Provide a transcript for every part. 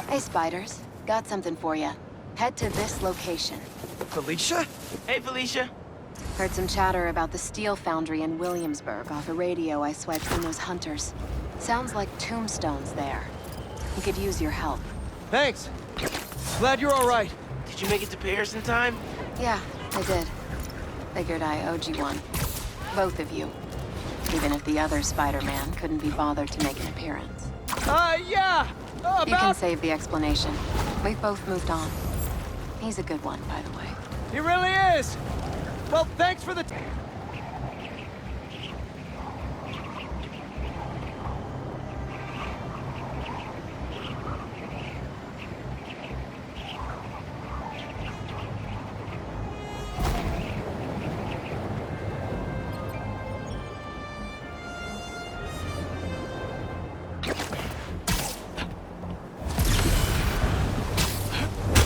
Hey, Spiders. Got something for you. Head to this location. Felicia? Hey, Felicia. Heard some chatter about the steel foundry in Williamsburg off a radio I swiped from those hunters. Sounds like tombstones there. We could use your help. Thanks. Glad you're all right. Did you make it to Paris in time? Yeah, I did. Figured I owed you one. Both of you. Even if the other Spider-Man couldn't be bothered to make an appearance. Yeah! You can save the explanation. We've both moved on. He's a good one, by the way. He really is! Well, thanks for the...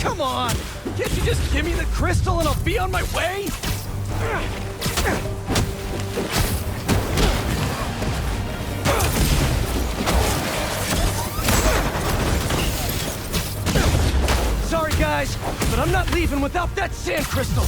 Come on! Can't you just give me the crystal and I'll be on my way? Sorry, guys, but I'm not leaving without that sand crystal!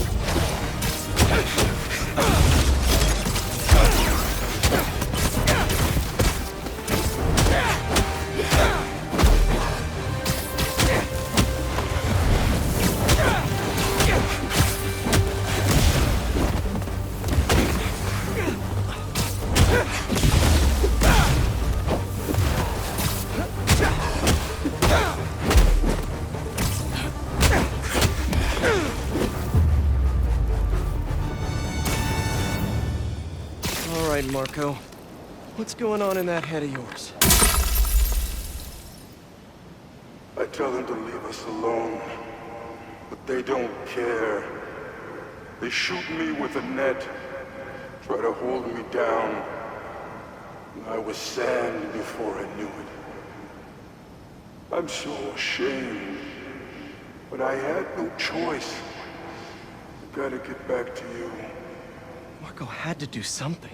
All right, Marco. What's going on in that head of yours? I tell them to leave us alone, but they don't care. They shoot me with a net, try to hold me down. I was sand before I knew it. I'm so ashamed, but I had no choice. I gotta get back to you. Marco had to do something.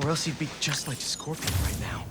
Or else he'd be just like Scorpion right now.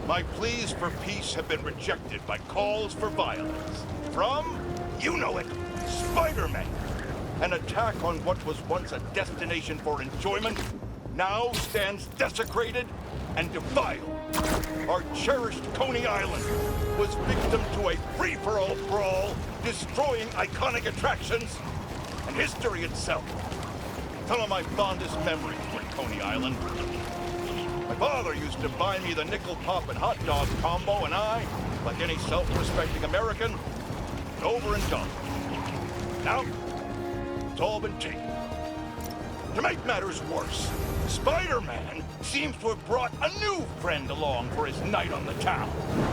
My pleas for peace have been rejected by calls for violence. From, you know it, Spider-Man. An attack on what was once a destination for enjoyment now stands desecrated and defiled. Our cherished Coney Island was victim to a free-for-all brawl, destroying iconic attractions and history itself. Some of my fondest memories were Coney Island. My father used to buy me the nickel pop and hot dog combo, and I, like any self-respecting American, was over and done. Now, it's all been taken. To make matters worse, Spider-Man seems to have brought a new friend along for his night on the town.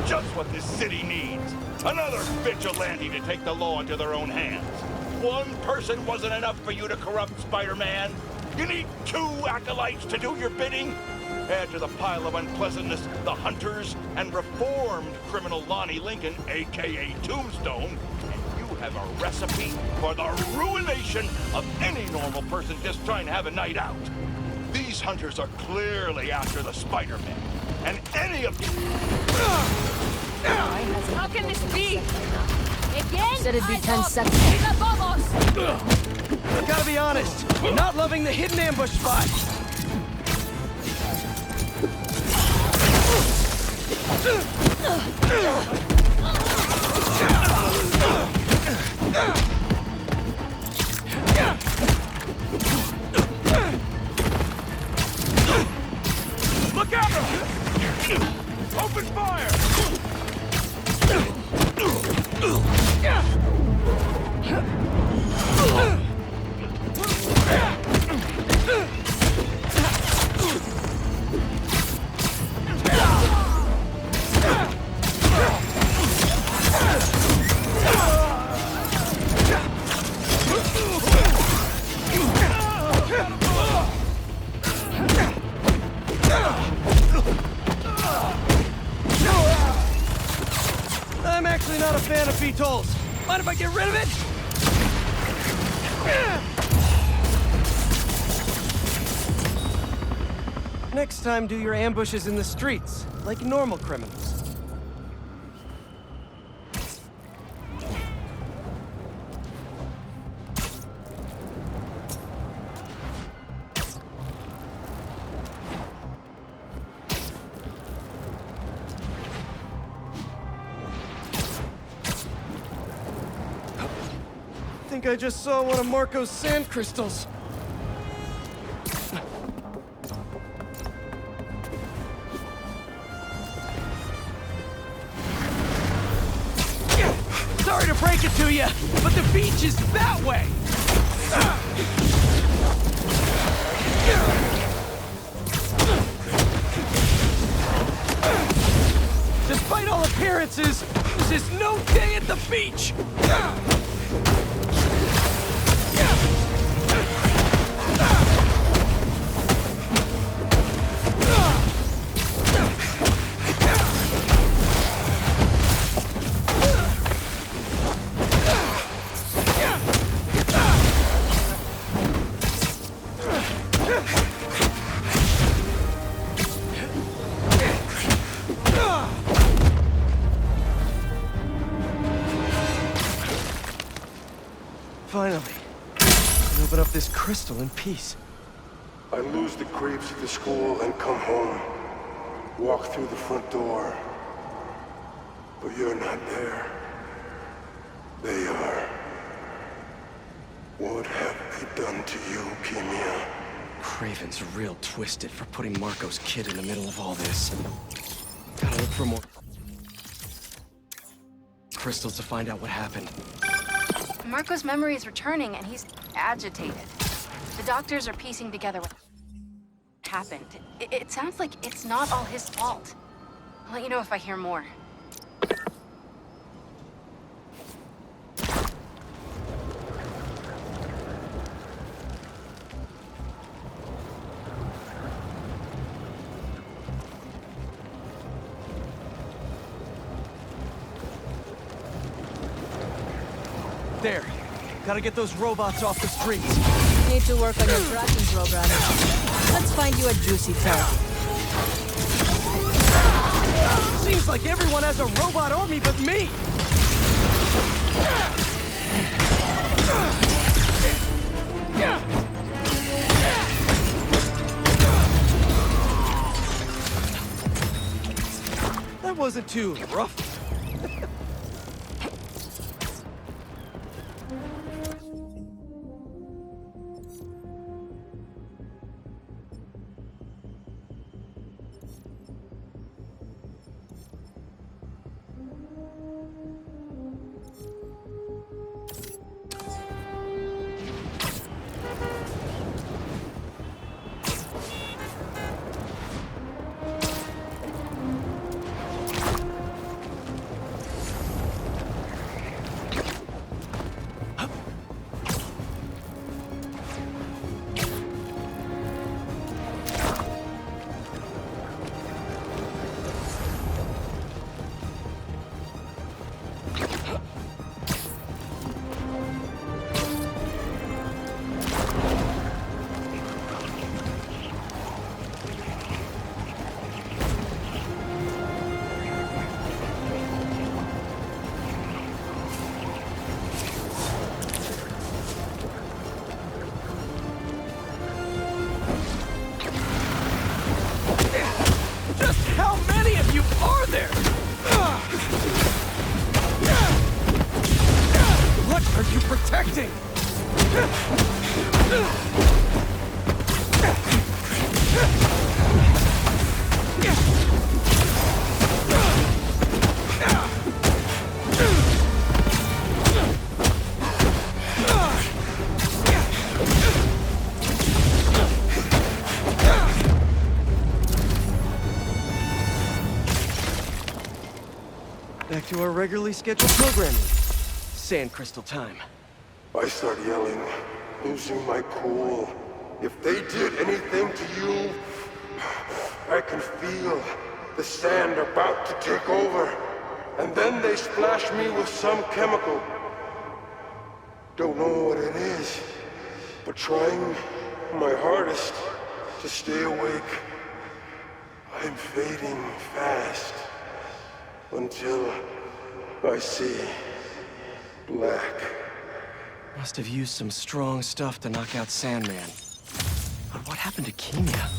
Just what this city needs. Another vigilante to take the law into their own hands. One person wasn't enough for you to corrupt Spider-Man. You need two acolytes to do your bidding. Add to the pile of unpleasantness the hunters and reformed criminal Lonnie Lincoln, a.k.a. Tombstone, and you have a recipe for the ruination of any normal person just trying to have a night out. These hunters are clearly after the Spider-Man, and any of you... How can this be? Again? Said it'd be 10 seconds. I gotta be honest, not loving the hidden ambush spot. Look out! Open fire! I'm actually not a fan of VTOLs. Mind if I get rid of it? Next time, do your ambushes in the streets, like normal criminals. I think I just saw one of Marco's sand crystals. Sorry to break it to you, but the beach is that way! Despite all appearances, this is no day at the beach! Finally, I can open up this crystal in peace. I lose the creeps at the school and come home. Walk through the front door. But you're not there. They are. What have they done to you, Kimia? Craven's real twisted for putting Marco's kid in the middle of all this. Gotta look for more crystals to find out what happened. Marco's memory is returning, and he's agitated. The doctors are piecing together what happened. It sounds like it's not all his fault. I'll let you know if I hear more. There. Gotta get those robots off the streets. Need to work on your tracking program. Let's find you a juicy target. Seems like everyone has a robot army but me! That wasn't too rough. protecting! Back to our regularly scheduled programming. Sand crystal time. I start yelling, losing my cool. If they did anything to you, I can feel the sand about to take over. And then they splash me with some chemical. Don't know what it is, but trying my hardest to stay awake. I'm fading fast until I see black. Must have used some strong stuff to knock out Sandman. But what happened to Kenya?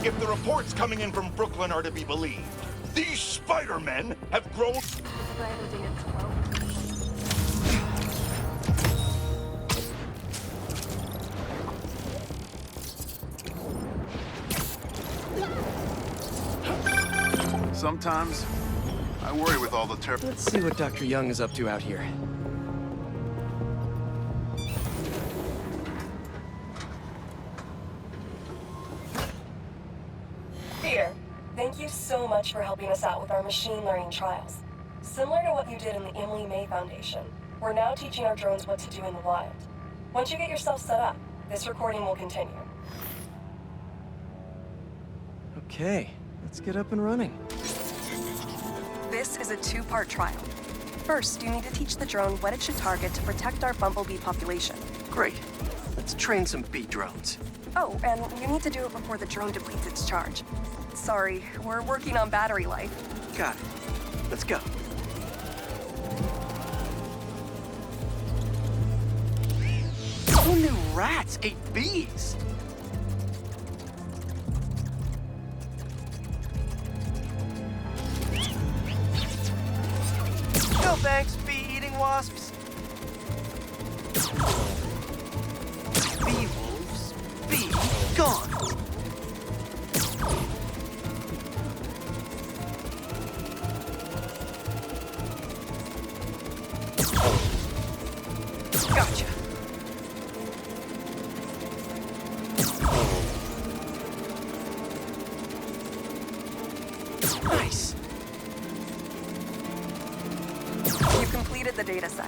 If the reports coming in from Brooklyn are to be believed, these Spider-Men have grown... Sometimes, I worry with all the Let's see what Dr. Young is up to out here. Peter, thank you so much for helping us out with our machine learning trials. Similar to what you did in the Emily May Foundation, we're now teaching our drones what to do in the wild. Once you get yourself set up, this recording will continue. Okay, let's get up and running. This is a two-part trial. First, you need to teach the drone what it should target to protect our bumblebee population. Great. Let's train some bee drones. Oh, and you need to do it before the drone depletes its charge. Sorry, we're working on battery life. Got it. Let's go. Who knew rats ate bees? No thanks, bee-eating wasps. Bee wolves, bee gone. Gotcha. Nice. You completed the data set.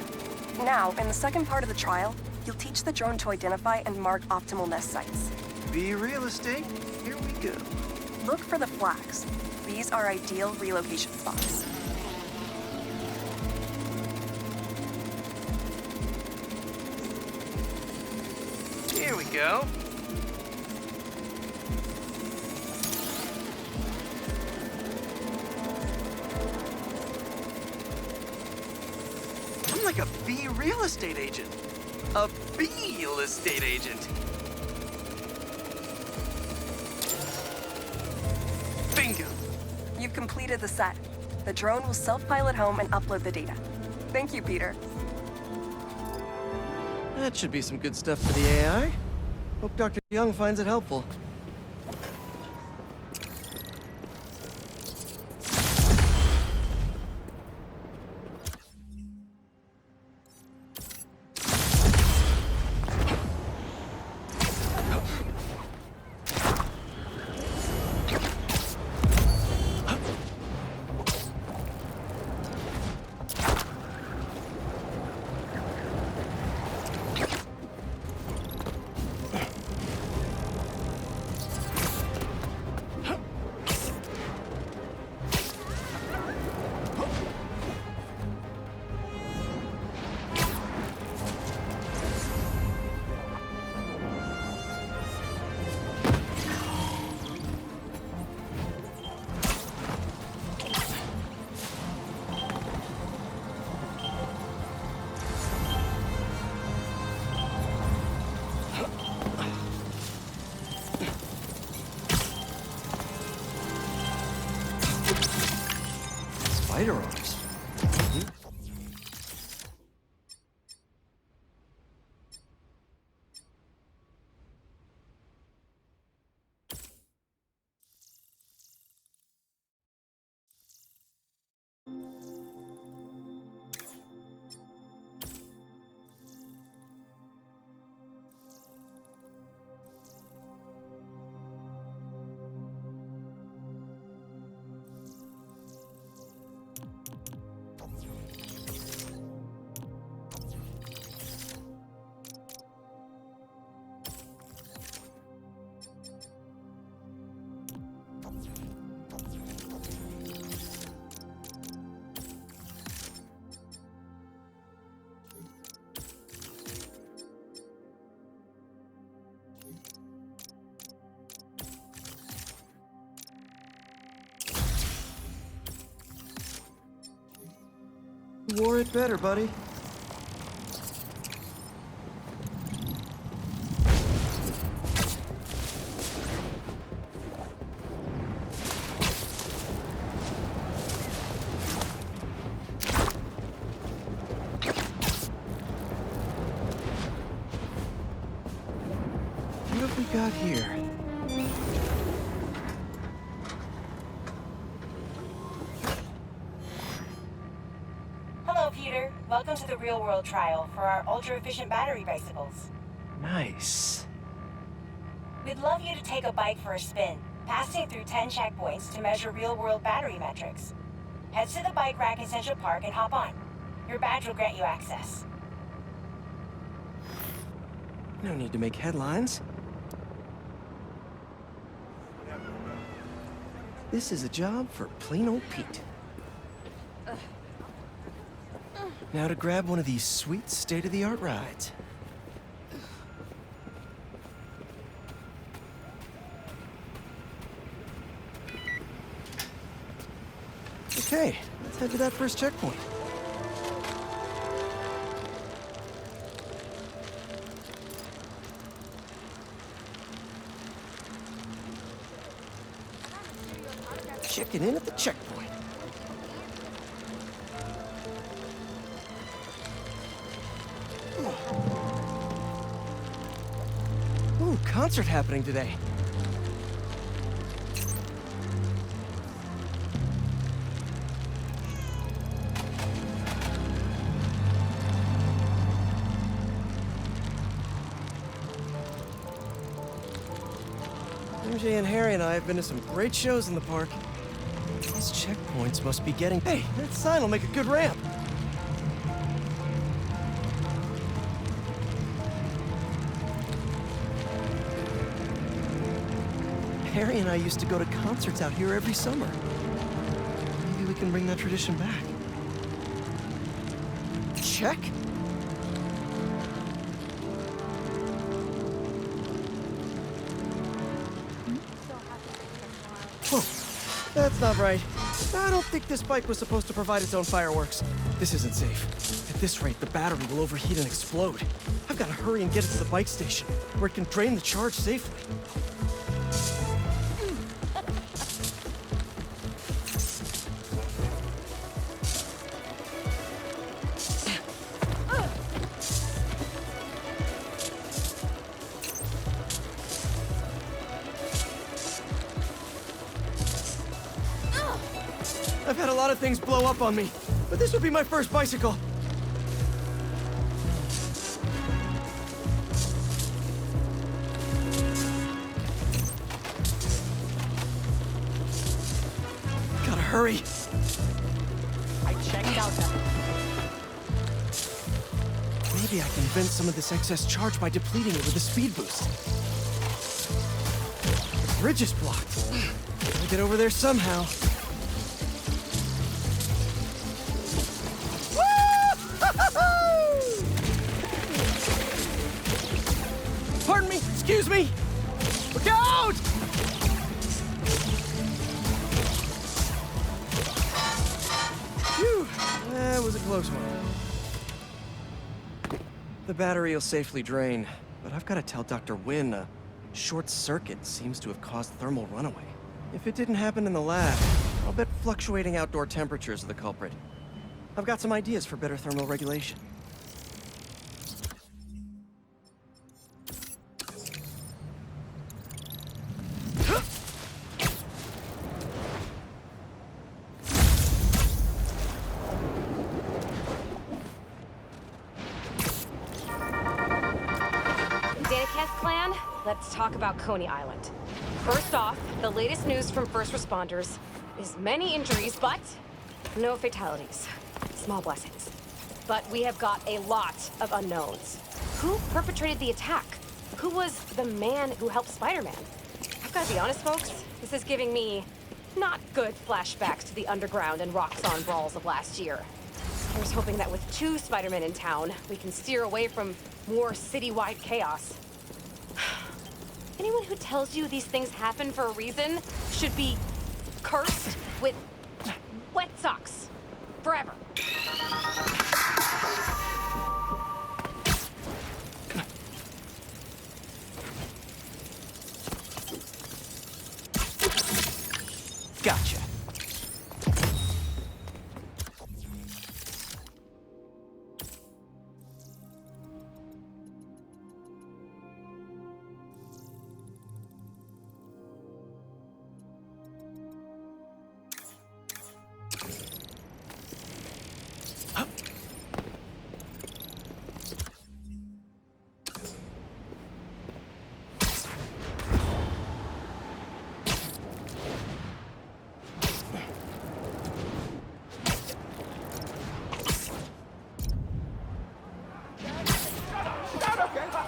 Now, in the second part of the trial, you'll teach the drone to identify and mark optimal nest sites. Bee real estate, here we go. Look for the flags. These are ideal relocation spots. Here we go. I'm like a bee real estate agent. A bee real estate agent. Bingo. You've completed the set. The drone will self-pilot home and upload the data. Thank you, Peter. That should be some good stuff for the AI. Hope Dr. Young finds it helpful. You wore it better, buddy. What have we got here? Hello, Peter. Welcome to the real-world trial for our ultra-efficient battery bicycles. Nice. We'd love you to take a bike for a spin, passing through 10 checkpoints to measure real-world battery metrics. Head to the bike rack in Central Park and hop on. Your badge will grant you access. No need to make headlines. This is a job for plain old Pete. Now to grab one of these sweet state-of-the-art rides. Okay, let's head to that first checkpoint. Checking in at the checkpoint. Ooh, concert happening today. MJ and Harry and I have been to some great shows in the park. These checkpoints must be getting... Hey, that sign will make a good ramp. Harry and I used to go to concerts out here every summer. Maybe we can bring that tradition back. Check. Whoa, that's not right. I don't think this bike was supposed to provide its own fireworks. This isn't safe. At this rate, the battery will overheat and explode. I've got to hurry and get it to the bike station, where it can drain the charge safely. I've had a lot of things blow up on me, but this would be my first bicycle. Gotta hurry. I checked out that. Maybe I can vent some of this excess charge by depleting it with a speed boost. The bridge is blocked. I'll get over there somehow. Pardon me, excuse me! Look out! Phew, that was a close one. The battery will safely drain, but I've got to tell Dr. Wynn a short circuit seems to have caused thermal runaway. If it didn't happen in the lab, I'll bet fluctuating outdoor temperatures are the culprit. I've got some ideas for better thermal regulation. Clan, let's talk about Coney Island. First off, the latest news from first responders is many injuries, but no fatalities. Small blessings. But we have got a lot of unknowns. Who perpetrated the attack? Who was the man who helped Spider-Man? I've got to be honest, folks, this is giving me not good flashbacks to the underground and Roxxon brawls of last year. Here's hoping that with 2 Spider-Men in town, we can steer away from more citywide chaos. Anyone who tells you these things happen for a reason should be cursed with wet socks. Forever. Gotcha.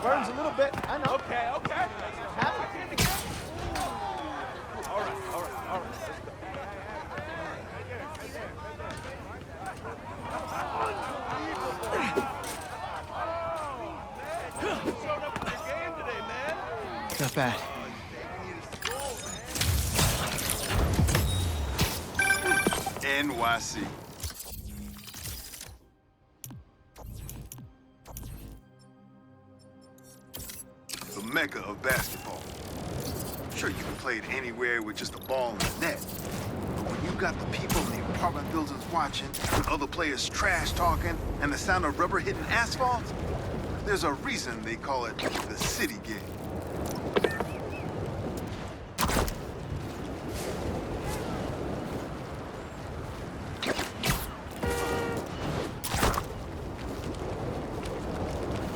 Burns a little bit, I know. Okay, okay. All right. Not bad. NYC. The mecca of basketball. Sure, you can play it anywhere with just a ball and a net. But when you got the people in the apartment buildings watching, with other players trash talking, and the sound of rubber hitting asphalt, there's a reason they call it the city game.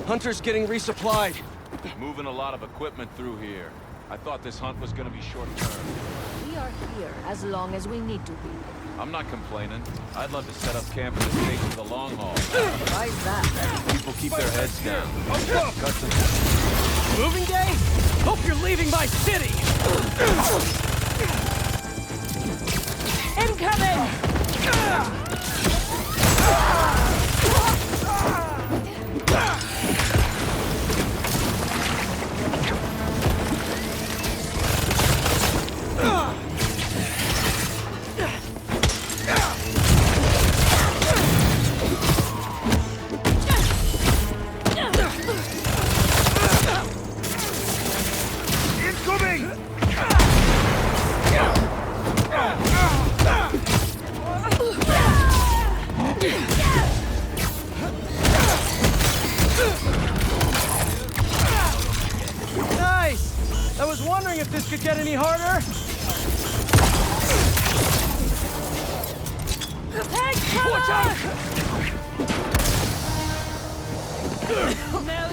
Hunter's getting resupplied. Moving a lot of equipment through here. I thought this hunt was gonna be short-term. We are here as long as we need to be. I'm not complaining. I'd love to set up camp in the States for the long haul. Why is that? People keep their heads down. Moving day? Hope you're leaving my city! Incoming! Nice! I was wondering if this could get any harder. Watch out!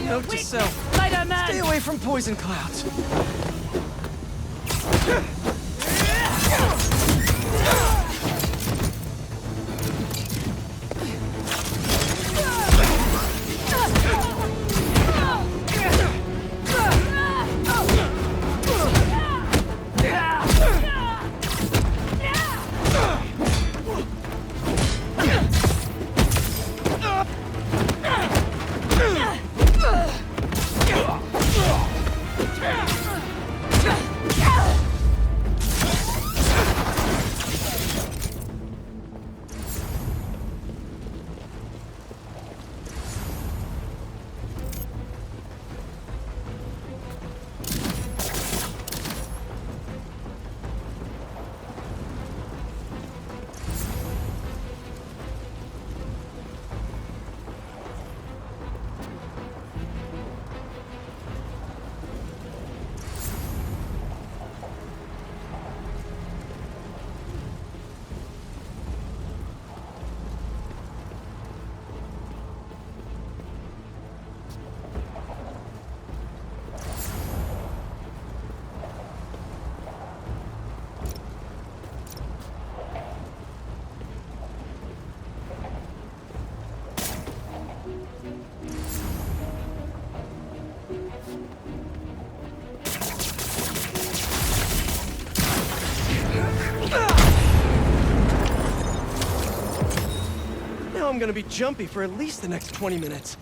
Note to self. Spider-Man! Stay away from poison clouds. Now I'm gonna be jumpy for at least the next 20 minutes.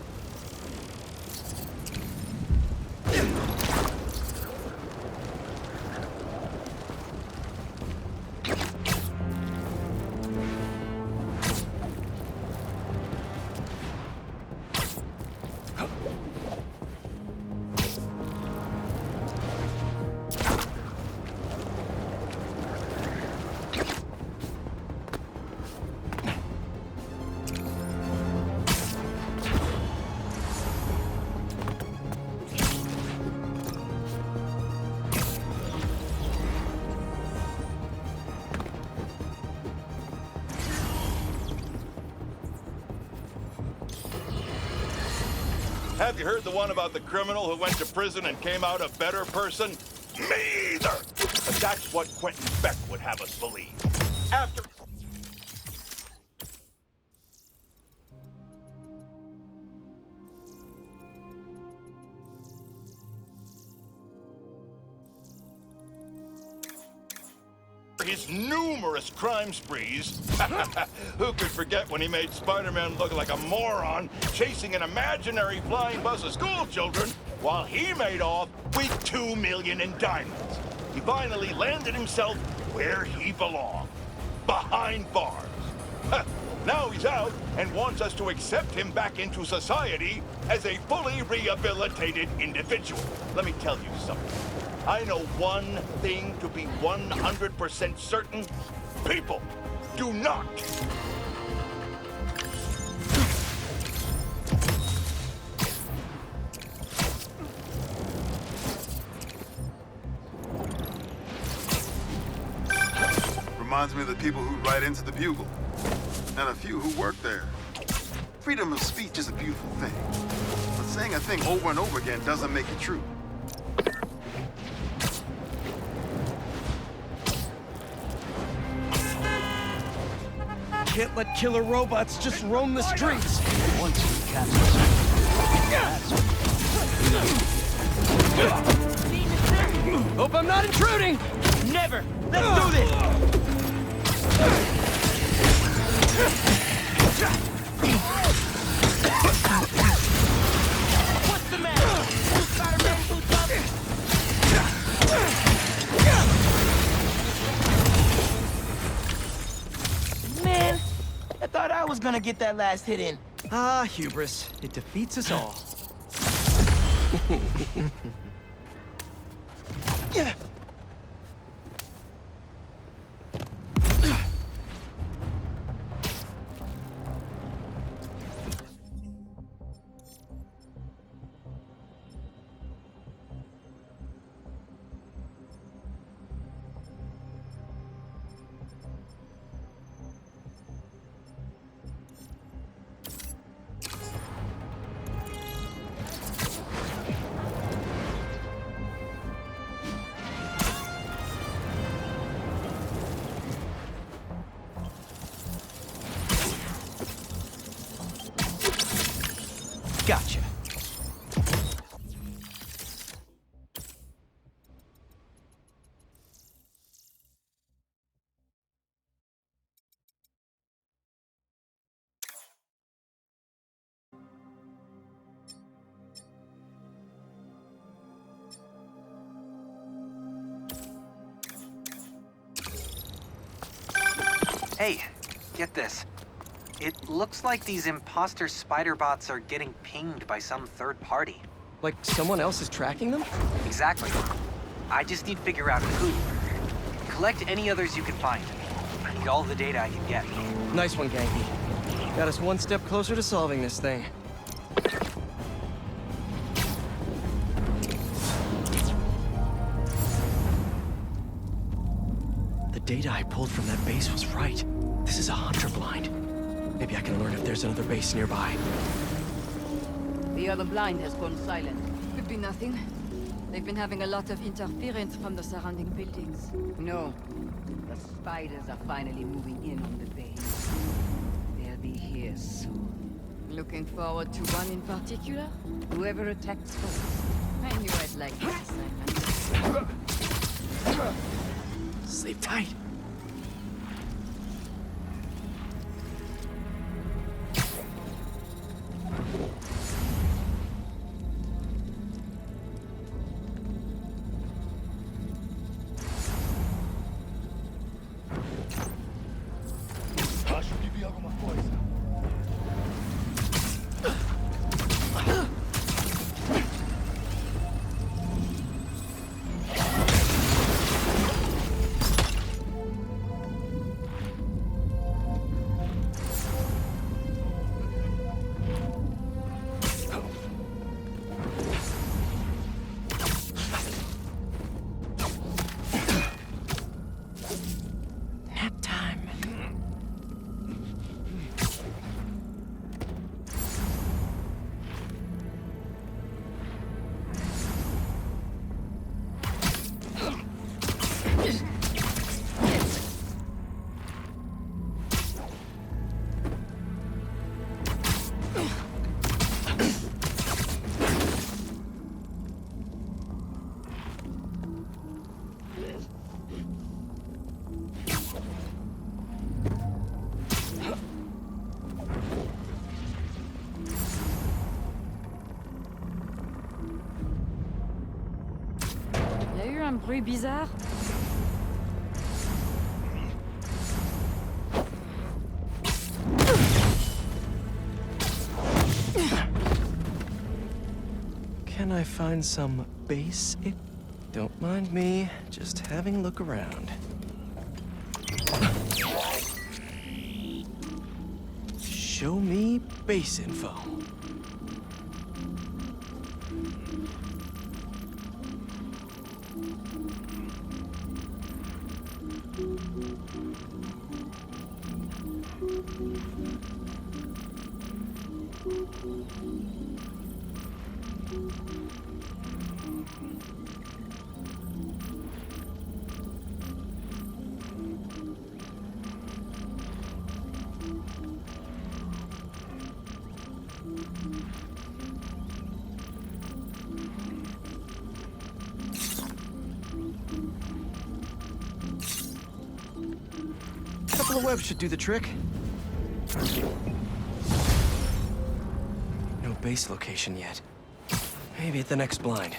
Have you heard the one about the criminal who went to prison and came out a better person? Me either! But that's what Quentin Beck would have us believe. After... his numerous crime sprees. Who could forget when he made Spider-Man look like a moron chasing an imaginary flying bus of school children while he made off with $2 million in diamonds? He finally landed himself where he belonged, behind bars. Now he's out and wants us to accept him back into society as a fully rehabilitated individual. Let me tell you something. I know one thing to be 100% certain. People do not. Reminds me of the people who write into the Bugle, and a few who work there. Freedom of speech is a beautiful thing, but saying a thing over and over again doesn't make it true. Can't let killer robots just roam the streets. Once we catch Hope I'm not intruding. Never! Let's do this! What's the matter? Spider-Man boots up? Man, I thought I was gonna get that last hit in. Ah, hubris. It defeats us all. Yeah. Gotcha. Hey, get this. It looks like these imposter spider bots are getting pinged by some third party. Like someone else is tracking them? Exactly. I just need to figure out who. Collect any others you can find. I need all the data I can get. Nice one, Ganke. Got us one step closer to solving this thing. The data I pulled from that base was right. This is a hunter blind. Maybe I can learn if there's another base nearby. The other blind has gone silent. Could be nothing. They've been having a lot of interference from the surrounding buildings. No. The spiders are finally moving in on the base. They'll be here soon. Looking forward to one in particular? Whoever attacks first. I knew I'd like this assignment. Sleep tight. un bruit bizarre? Can I find some base? Don't mind me, just having a look around. Show me base info. Couple of webs should do the trick. No base location yet. Maybe at the next blind.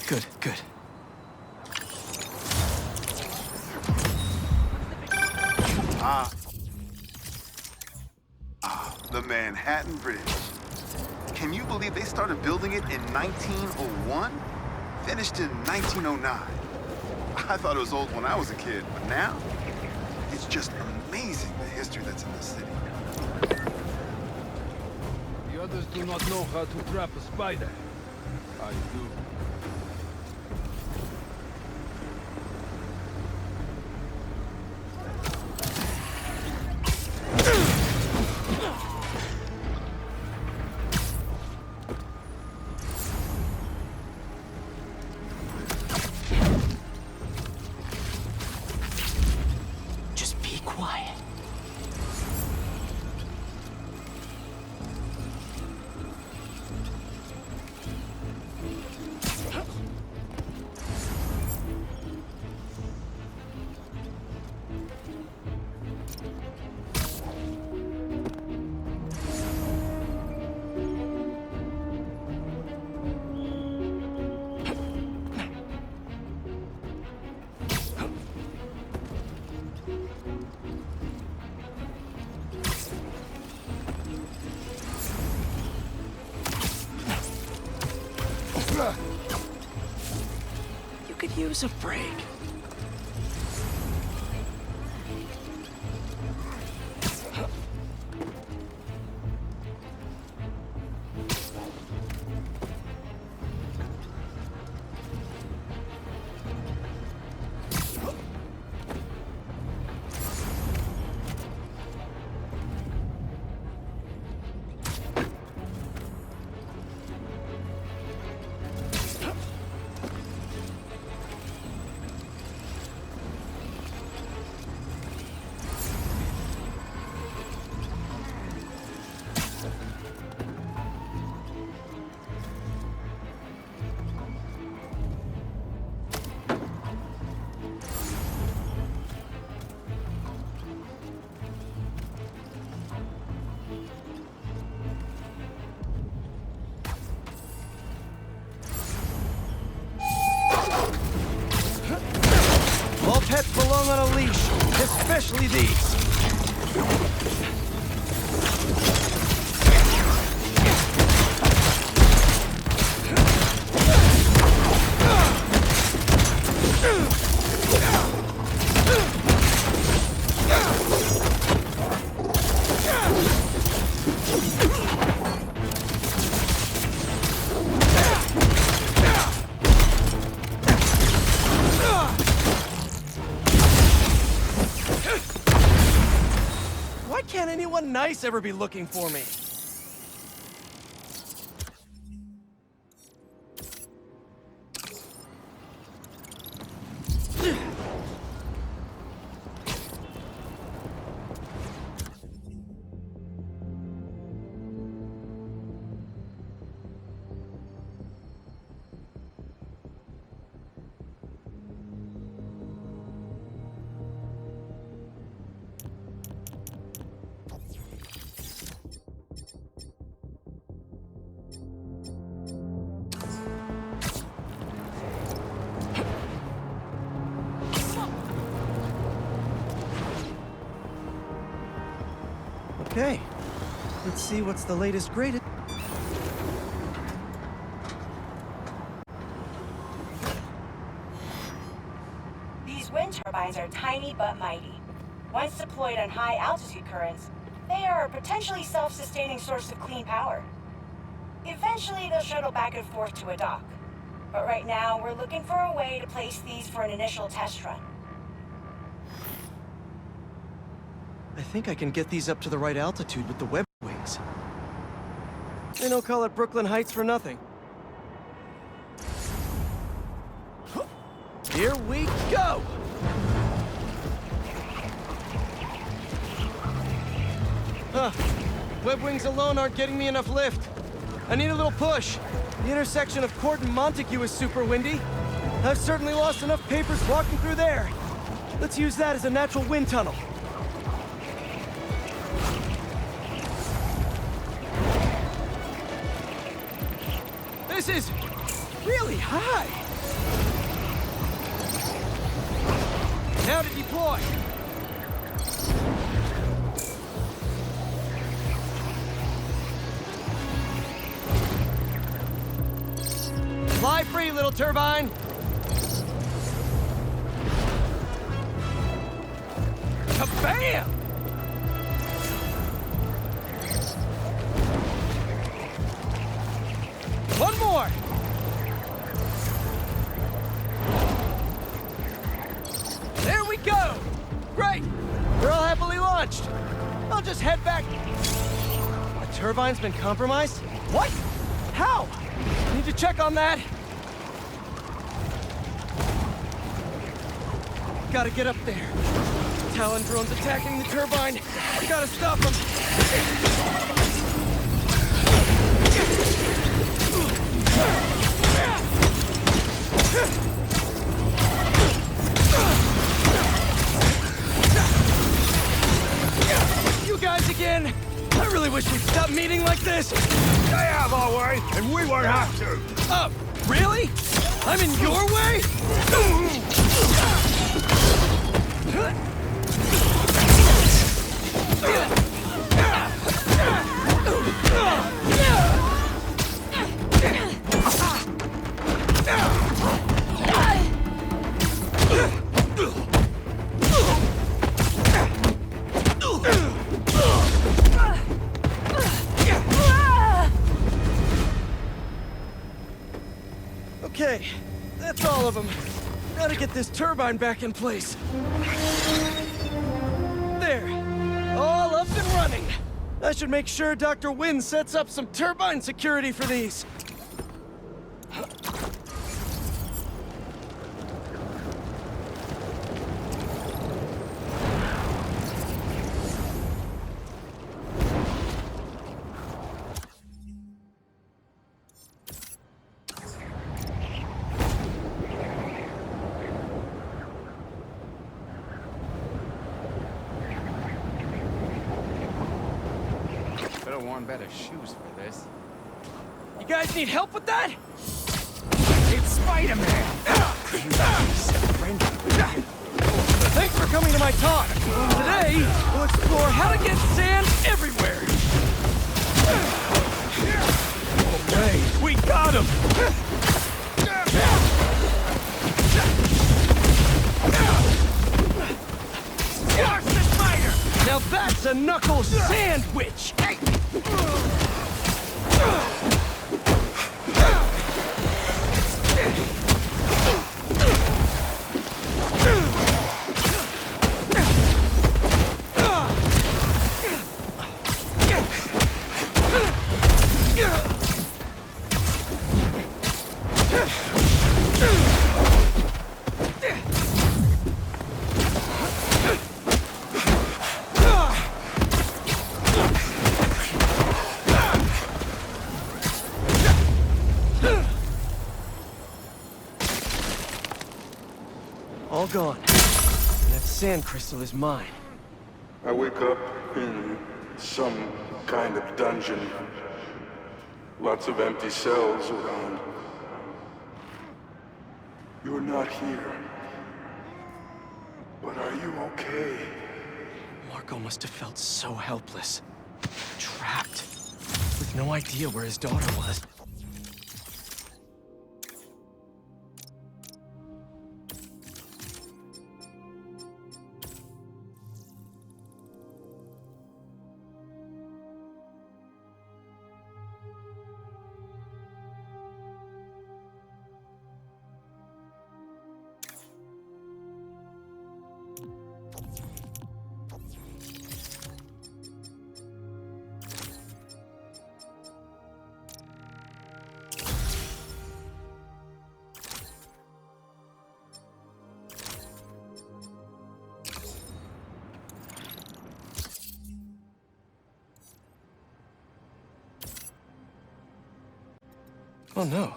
Good, good. The Manhattan Bridge. Can you believe they started building it in 1901? Finished in 1909. I thought it was old when I was a kid, but now, it's just amazing the history that's in the city. The others do not know how to trap a spider. I do. Just be quiet. You could use a break. All pets belong on a leash, especially these. Why can't anyone nice ever be looking for me? Okay, let's see what's the latest greatest. These wind turbines are tiny but mighty. Once deployed on high altitude currents, they are a potentially self-sustaining source of clean power. Eventually, they'll shuttle back and forth to a dock. But right now, we're looking for a way to place these for an initial test run. I think I can get these up to the right altitude with the web wings. They don't call it Brooklyn Heights for nothing. Here we go! Huh. Web wings alone aren't getting me enough lift. I need a little push. The intersection of Court and Montague is super windy. I've certainly lost enough papers walking through there. Let's use that as a natural wind tunnel. This is really high. Now to deploy! Fly free, little turbine! Kabam! One more! There we go! Great! We're all happily launched. I'll just head back. The turbine's been compromised? What? How? Need to check on that. Gotta get up there. Talon drone's attacking the turbine. Gotta stop them. You guys again? I really wish we'd stop meeting like this. They have our way, and we won't have to. Oh, really? I'm in your way? Okay, that's all of them. Gotta get this turbine back in place. There, all up and running. I should make sure Dr. Wynn sets up some turbine security for these. Could've worn better shoes for this. You guys need help with that? It's Spider-Man! Thanks for coming to my talk. Today, we'll explore how to get sand everywhere. Hey, we got him! Squash the spider! Now that's a knuckle sandwich! All gone. And that sand crystal is mine. I wake up in some kind of dungeon. Lots of empty cells around. You're not here. But are you okay? Marco must have felt so helpless. Trapped. With no idea where his daughter was. Oh no.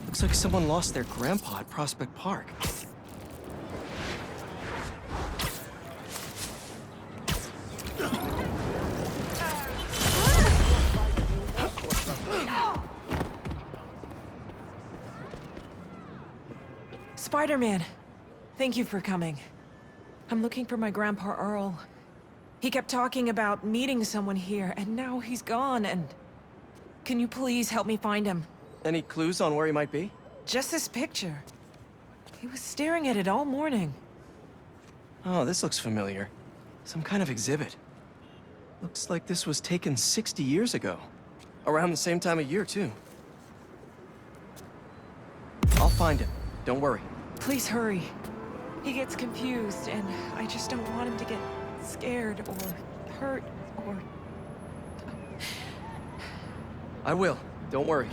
Looks like someone lost their grandpa at Prospect Park. Spider-Man, thank you for coming. I'm looking for my Grandpa Earl. He kept talking about meeting someone here, and now he's gone, and... Can you please help me find him? Any clues on where he might be? Just this picture. He was staring at it all morning. Oh, this looks familiar. Some kind of exhibit. Looks like this was taken 60 years ago. Around the same time of year, too. I'll find him. Don't worry. Please hurry. He gets confused, and I just don't want him to get scared or hurt or... I will. Don't worry.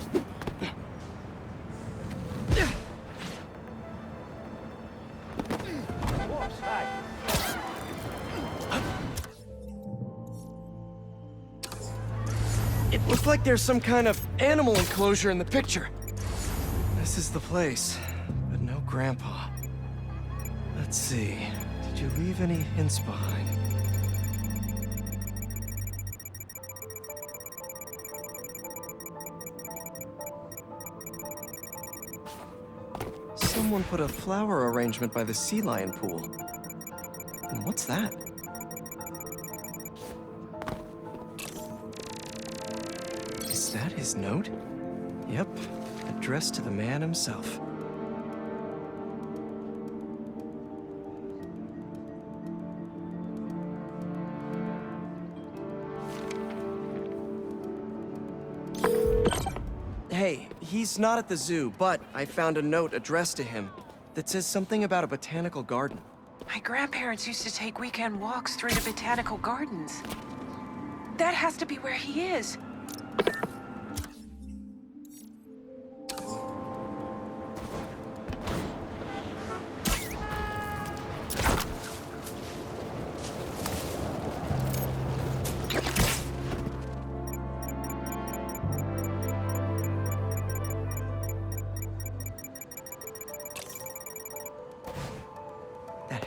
It looked like there's some kind of animal enclosure in the picture. This is the place, but no Grandpa. Let's see. Did you leave any hints behind? Someone put a flower arrangement by the sea lion pool. And what's that? Is that his note? Yep, addressed to the man himself. Hey, he's not at the zoo, but I found a note addressed to him that says something about a botanical garden. My grandparents used to take weekend walks through the botanical gardens. That has to be where he is.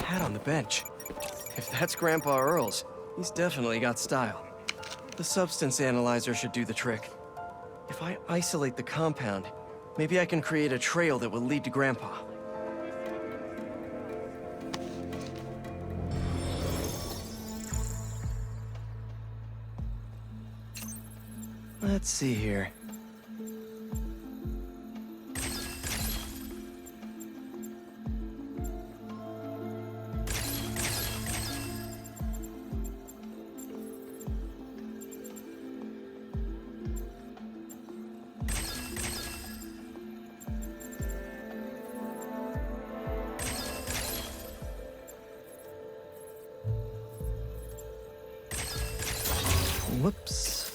Hat on the bench. If that's Grandpa Earl's, he's definitely got style. The substance analyzer should do the trick. If I isolate the compound, maybe I can create a trail that will lead to Grandpa. Let's see here. Whoops.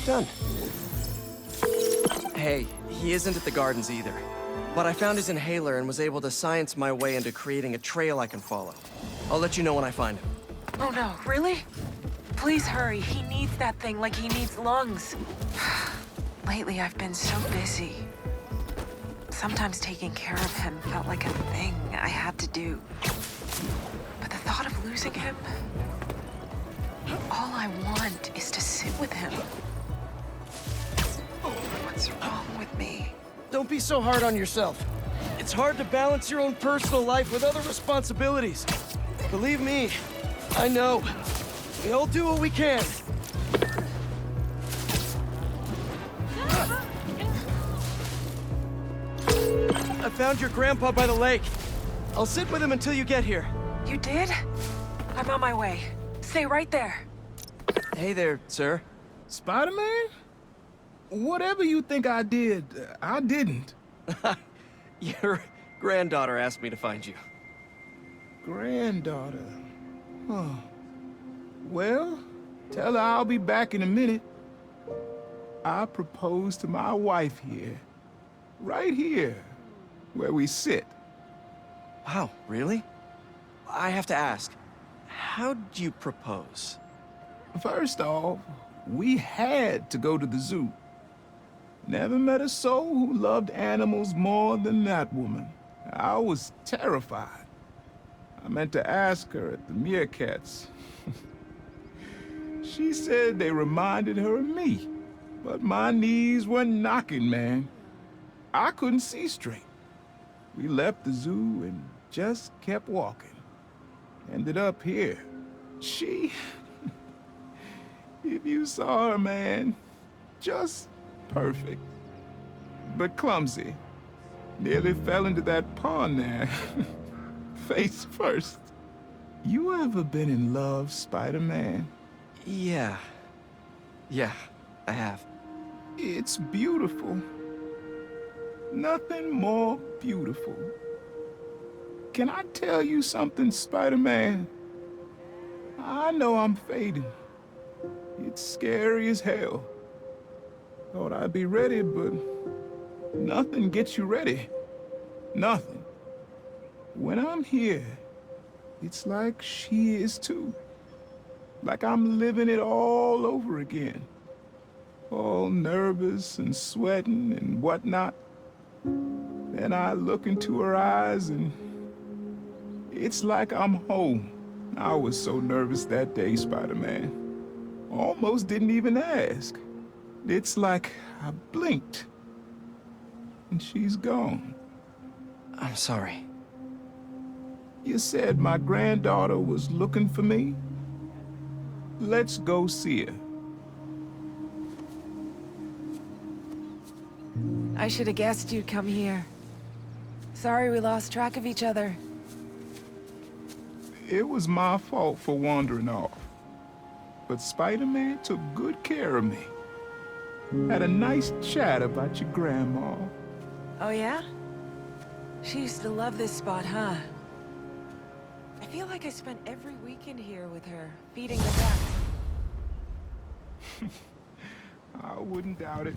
Done. Hey, he isn't at the gardens either. But I found his inhaler and was able to science my way into creating a trail I can follow. I'll let you know when I find him. Oh no, really? Please hurry. He needs that thing like he needs lungs. Lately, I've been so busy. Sometimes taking care of him felt like a thing I had to do. But the thought of losing him... All I want is to sit with him. What's wrong with me? Don't be so hard on yourself. It's hard to balance your own personal life with other responsibilities. Believe me, I know. We all do what we can. I found your grandpa by the lake. I'll sit with him until you get here. You did? I'm on my way. Stay right there. Hey there, sir. Spider-Man? Whatever you think I did, I didn't. Your granddaughter asked me to find you. Granddaughter? Huh. Well, tell her I'll be back in a minute. I proposed to my wife here. Right here, where we sit. Wow, really? I have to ask, how'd you propose? First off, we had to go to the zoo. Never met a soul who loved animals more than that woman. I was terrified. I meant to ask her at the meerkats. She said they reminded her of me, but my knees were knocking, man. I couldn't see straight. We left the zoo and just kept walking. Ended up here. She... If you saw her, man, just perfect. But clumsy. Nearly fell into that pond there. Face first. You ever been in love, Spider-Man? Yeah. Yeah, I have. It's beautiful. Nothing more beautiful. Can I tell you something, Spider-Man? I know I'm fading. It's scary as hell. Thought I'd be ready, but nothing gets you ready. Nothing. When I'm here, it's like she is too. Like I'm living it all over again. All nervous and sweating and whatnot. Then I look into her eyes and it's like I'm home. I was so nervous that day, Spider-Man. Almost didn't even ask. It's like I blinked and she's gone. I'm sorry. You said my granddaughter was looking for me? Let's go see her. I should have guessed you'd come here. Sorry we lost track of each other. It was my fault for wandering off. But Spider-Man took good care of me. Had a nice chat about your grandma. Oh yeah? She used to love this spot, huh? I feel like I spent every weekend here with her, feeding the ducks. I wouldn't doubt it.